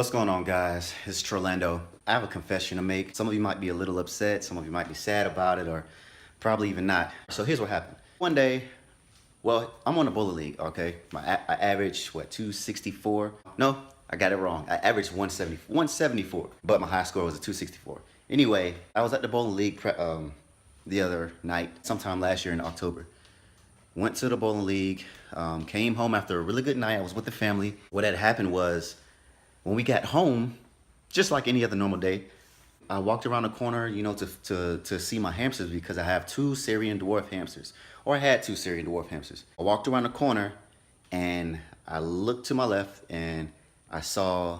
What's going on, guys? It's Trolando. I have a confession to make. Some of you might be a little upset, some of you might be sad about it, or probably even not. So here's what happened. One day, well, I'm on a bowling league, okay? I average, what, 264? No, I got it wrong. I averaged 174, but my high score was a 264. Anyway, I was at the bowling league the other night, sometime last year in October. Went to the bowling league, came home after a really good night. I was with the family. What had happened was, when we got home, just like any other normal day, I walked around the corner, you know, to see my hamsters because I have two Syrian dwarf hamsters, or I had two Syrian dwarf hamsters. I walked around the corner and I looked to my left and I saw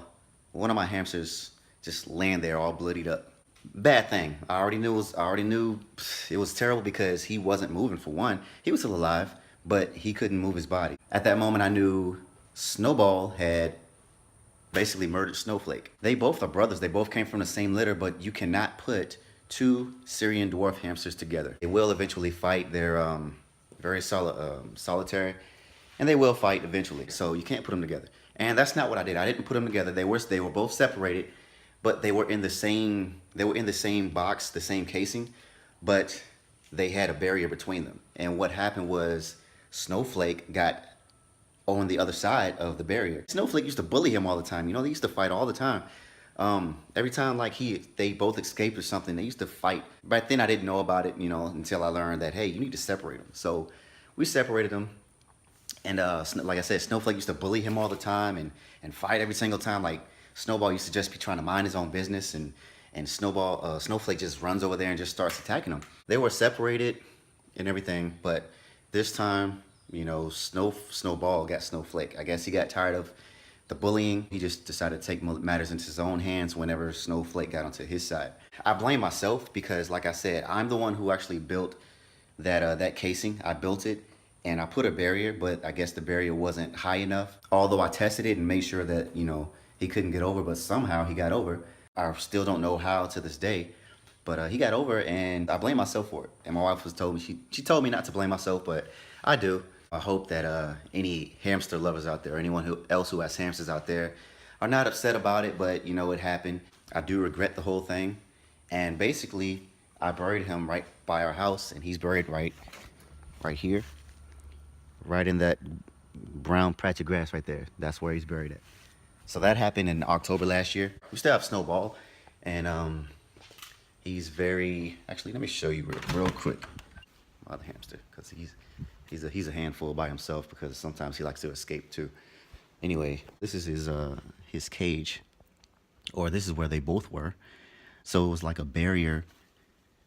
one of my hamsters just laying there all bloodied up. Bad thing. I already knew it was terrible because he wasn't moving. For one, he was still alive, but he couldn't move his body. At that moment, I knew Snowball had basically murdered Snowflake. They both are brothers. They both came from the same litter, but you cannot put two Syrian dwarf hamsters together. They will eventually fight. They're very solitary, and they will fight eventually. So you can't put them together. And that's not what I did. I didn't put them together. They were both separated, but they were in the same box, the same casing, but they had a barrier between them. And what happened was Snowflake got on the other side of the barrier. Snowflake used to bully him all the time. You know, they used to fight all the time. Every time like they both escaped or something, they used to fight. Back then I didn't know about it, you know, until I learned that, hey, you need to separate them. So we separated them. And like I said, Snowflake used to bully him all the time and fight every single time. Like Snowball used to just be trying to mind his own business, and Snowflake just runs over there and just starts attacking him. They were separated and everything, but this time, you know, Snowball got Snowflake. I guess he got tired of the bullying. He just decided to take matters into his own hands whenever Snowflake got onto his side. I blame myself because, like I said, I'm the one who actually built that casing. I built it and I put a barrier, but I guess the barrier wasn't high enough. Although I tested it and made sure that, you know, he couldn't get over, but somehow he got over. I still don't know how to this day, but he got over, and I blame myself for it. And my wife told me, she told me not to blame myself, but I do. I hope that any hamster lovers out there, anyone else who has hamsters out there, are not upset about it, but you know, it happened. I do regret the whole thing. And basically, I buried him right by our house, and he's buried right here, right in that brown patch of grass right there. That's where he's buried at. So that happened in October last year. We still have Snowball, and he's very, actually, let me show you real quick about the hamster, because he's a handful by himself, because sometimes he likes to escape too. Anyway, this is his cage, or this is where they both were. So it was like a barrier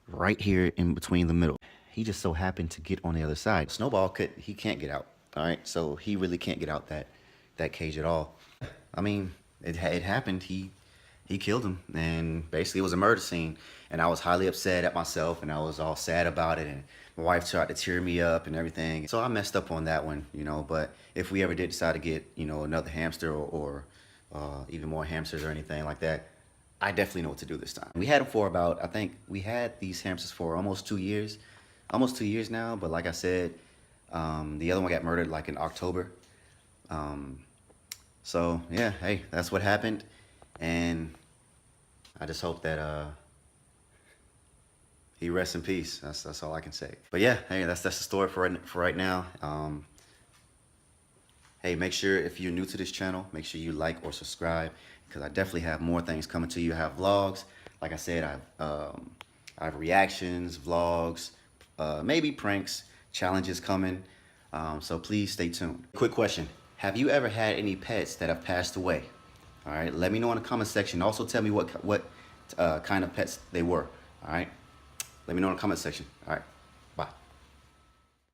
right here in between the middle. He just so happened to get on the other side. Snowball he can't get out. All right, so he really can't get out that cage at all. I mean, it happened. He killed him, and basically it was a murder scene. And I was highly upset at myself, and I was all sad about it. And my wife tried to tear me up and everything. So I messed up on that one, you know. But if we ever did decide to get, you know, another hamster or even more hamsters or anything like that, I definitely know what to do this time. We had them for about, I think we had these hamsters for almost 2 years. Almost 2 years now. But like I said, the other one got murdered like in October. So yeah, hey, that's what happened, and I just hope that he rests in peace. That's all I can say. But yeah, hey, that's the story for right now. Hey, make sure if you're new to this channel, make sure you like or subscribe, because I definitely have more things coming to you. I have vlogs, like I said, I have reactions, vlogs, maybe pranks, challenges coming. So please stay tuned. Quick question. Have you ever had any pets that have passed away? All right, let me know in the comment section. Also tell me what kind of pets they were. All right, let me know in the comment section. All right.